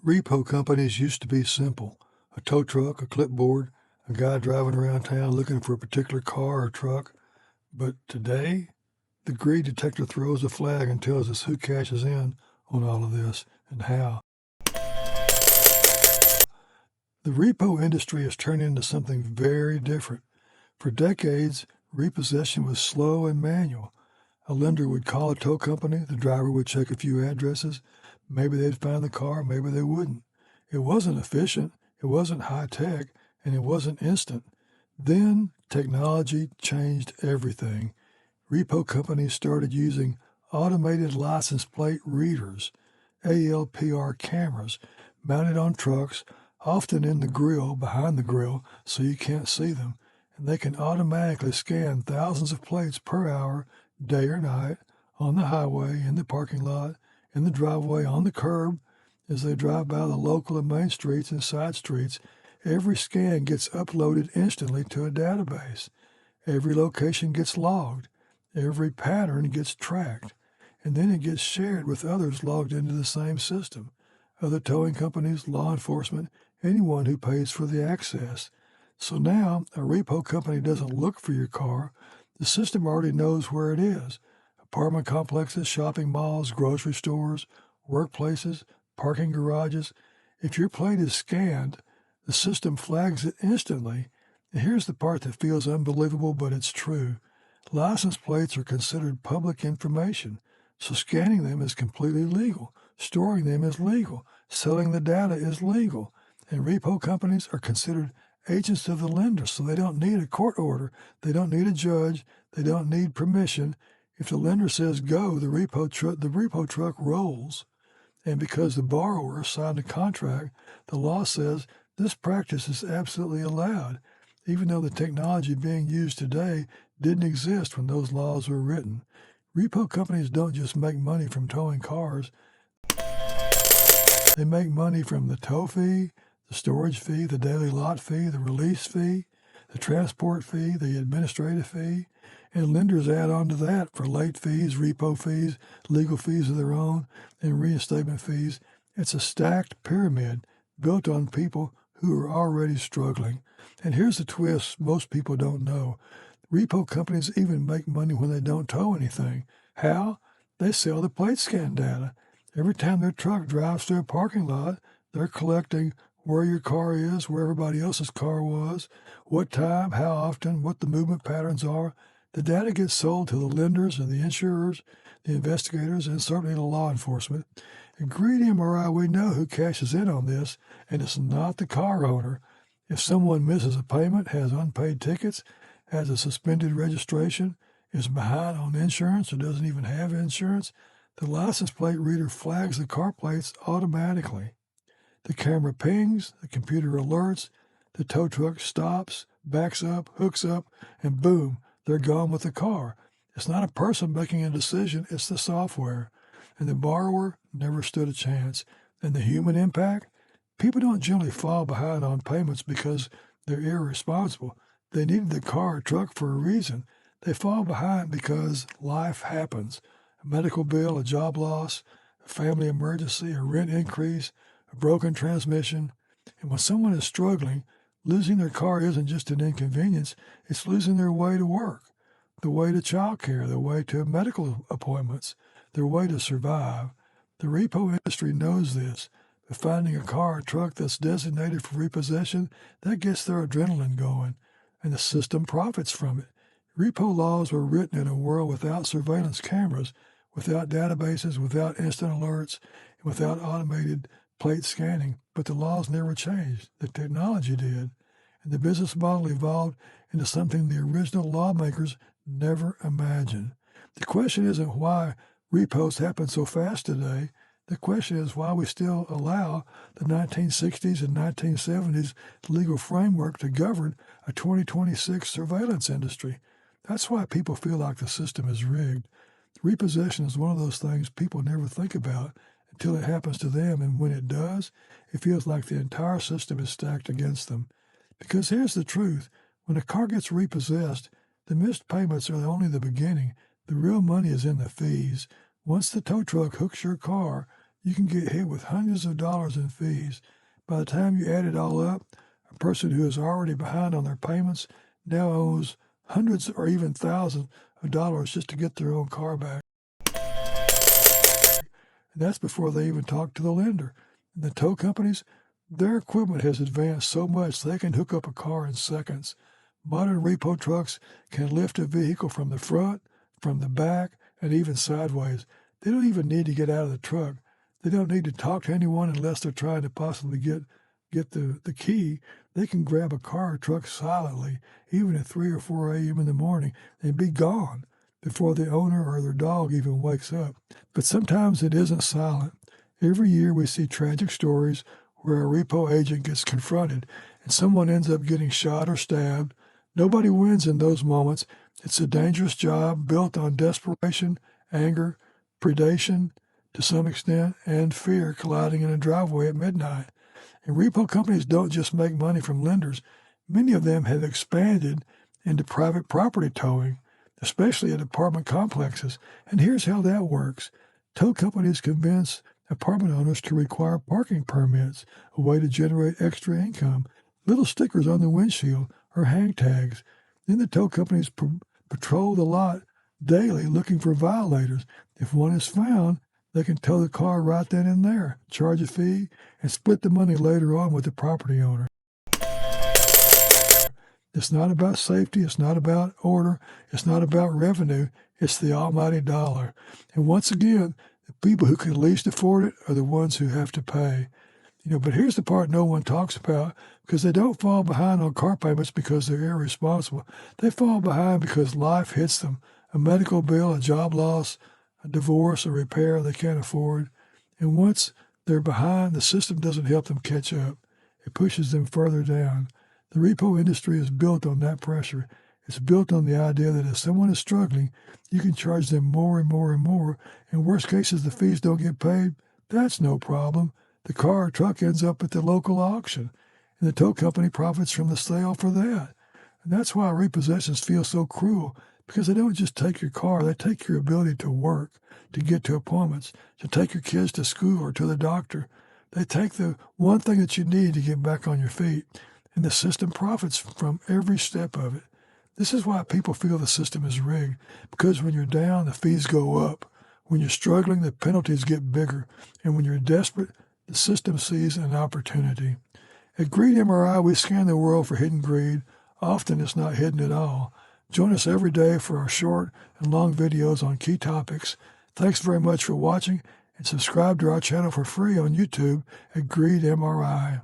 Repo companies used to be simple. A tow truck, a clipboard, a guy driving around town looking for a particular car or truck. But today, the greed detector throws a flag and tells us who cashes in on all of this and how. The repo industry has turned into something very different. For decades, repossession was slow and manual. A lender would call a tow company, the driver would check a few addresses, maybe they'd find the car, maybe they wouldn't. It wasn't efficient, it wasn't high-tech, and it wasn't instant. Then technology changed everything. Repo companies started using automated license plate readers, ALPR cameras, mounted on trucks, often in the grill, behind the grill, so you can't see them, and they can automatically scan thousands of plates per hour, day or night, on the highway, in the parking lot, in the driveway, on the curb, as they drive by the local and main streets and side streets. Every scan gets uploaded instantly to a database. Every location gets logged. Every pattern gets tracked. And then it gets shared with others logged into the same system. Other towing companies, law enforcement, anyone who pays for the access. So now a repo company doesn't look for your car. The system already knows where it is. Apartment complexes, shopping malls, grocery stores, workplaces, parking garages. If your plate is scanned, the system flags it instantly. And here's the part that feels unbelievable, but it's true. License plates are considered public information, so scanning them is completely legal. Storing them is legal. Selling the data is legal. And repo companies are considered agents of the lender, so they don't need a court order. They don't need a judge. They don't need permission. If the lender says go, the repo truck rolls. And because the borrower signed a contract, the law says this practice is absolutely allowed, even though the technology being used today didn't exist when those laws were written. Repo companies don't just make money from towing cars. They make money from the tow fee, the storage fee, the daily lot fee, the release fee, the transport fee, the administrative fee, and lenders add on to that for late fees, repo fees, legal fees of their own, and reinstatement fees. It's a stacked pyramid built on people who are already struggling. And here's the twist most people don't know. Repo companies even make money when they don't tow anything. How? They sell the plate scan data. Every time their truck drives through a parking lot, they're collecting where your car is, where everybody else's car was, what time, how often, what the movement patterns are. The data gets sold to the lenders and the insurers, the investigators, and certainly the law enforcement. At Greed MRI, we know who cashes in on this, and it's not the car owner. If someone misses a payment, has unpaid tickets, has a suspended registration, is behind on insurance or doesn't even have insurance, the license plate reader flags the car plates automatically. The camera pings, the computer alerts, the tow truck stops, backs up, hooks up, and boom, they're gone with the car. It's not a person making a decision, it's the software. And the borrower never stood a chance. And the human impact? People don't generally fall behind on payments because they're irresponsible. They needed the car or truck for a reason. They fall behind because life happens. A medical bill, a job loss, a family emergency, a rent increase, a broken transmission. And when someone is struggling, losing their car isn't just an inconvenience, it's losing their way to work, the way to childcare, the way to medical appointments, their way to survive. The repo industry knows this. But finding a car or truck that's designated for repossession, that gets their adrenaline going, and the system profits from it. Repo laws were written in a world without surveillance cameras, without databases, without instant alerts, and without automated plate scanning. But the laws never changed. The technology did. And the business model evolved into something the original lawmakers never imagined. The question isn't why repos happen so fast today. The question is why we still allow the 1960s and 1970s legal framework to govern a 2026 surveillance industry. That's why people feel like the system is rigged. Repossession is one of those things people never think about until it happens to them, and when it does, it feels like the entire system is stacked against them. Because here's the truth. When a car gets repossessed, the missed payments are only the beginning. The real money is in the fees. Once the tow truck hooks your car, you can get hit with hundreds of dollars in fees. By the time you add it all up, a person who is already behind on their payments now owes hundreds or even thousands of dollars just to get their own car back. And that's before they even talk to the lender. And the tow companies, their equipment has advanced so much they can hook up a car in seconds. Modern repo trucks can lift a vehicle from the front, from the back, and even sideways. They don't even need to get out of the truck. They don't need to talk to anyone unless they're trying to possibly get the key. They can grab a car or truck silently, even at 3 or 4 a.m. in the morning, and be gone before the owner or their dog even wakes up. But sometimes it isn't silent. Every year we see tragic stories where a repo agent gets confronted and someone ends up getting shot or stabbed. Nobody wins in those moments. It's a dangerous job built on desperation, anger, predation to some extent, and fear colliding in a driveway at midnight. And repo companies don't just make money from lenders. Many of them have expanded into private property towing, especially at apartment complexes. And here's how that works. Tow companies convince apartment owners to require parking permits, a way to generate extra income, little stickers on the windshield, or hang tags. Then the tow companies patrol the lot daily looking for violators. If one is found, they can tow the car right then and there, charge a fee, and split the money later on with the property owner. It's not about safety. It's not about order. It's not about revenue. It's the almighty dollar. And once again, the people who can least afford it are the ones who have to pay. But here's the part no one talks about, because they don't fall behind on car payments because they're irresponsible. They fall behind because life hits them. A medical bill, a job loss, a divorce, a repair they can't afford. And once they're behind, the system doesn't help them catch up. It pushes them further down. The repo industry is built on that pressure. It's built on the idea that if someone is struggling, you can charge them more and more and more. In worst cases, the fees don't get paid. That's no problem. The car or truck ends up at the local auction, and the tow company profits from the sale for that. And that's why repossessions feel so cruel, because they don't just take your car, they take your ability to work, to get to appointments, to take your kids to school or to the doctor. They take the one thing that you need to get back on your feet, and the system profits from every step of it. This is why people feel the system is rigged, because when you're down, the fees go up. When you're struggling, the penalties get bigger. And when you're desperate, the system sees an opportunity. At Greed MRI, we scan the world for hidden greed. Often it's not hidden at all. Join us every day for our short and long videos on key topics. Thanks very much for watching, and subscribe to our channel for free on YouTube at Greed MRI.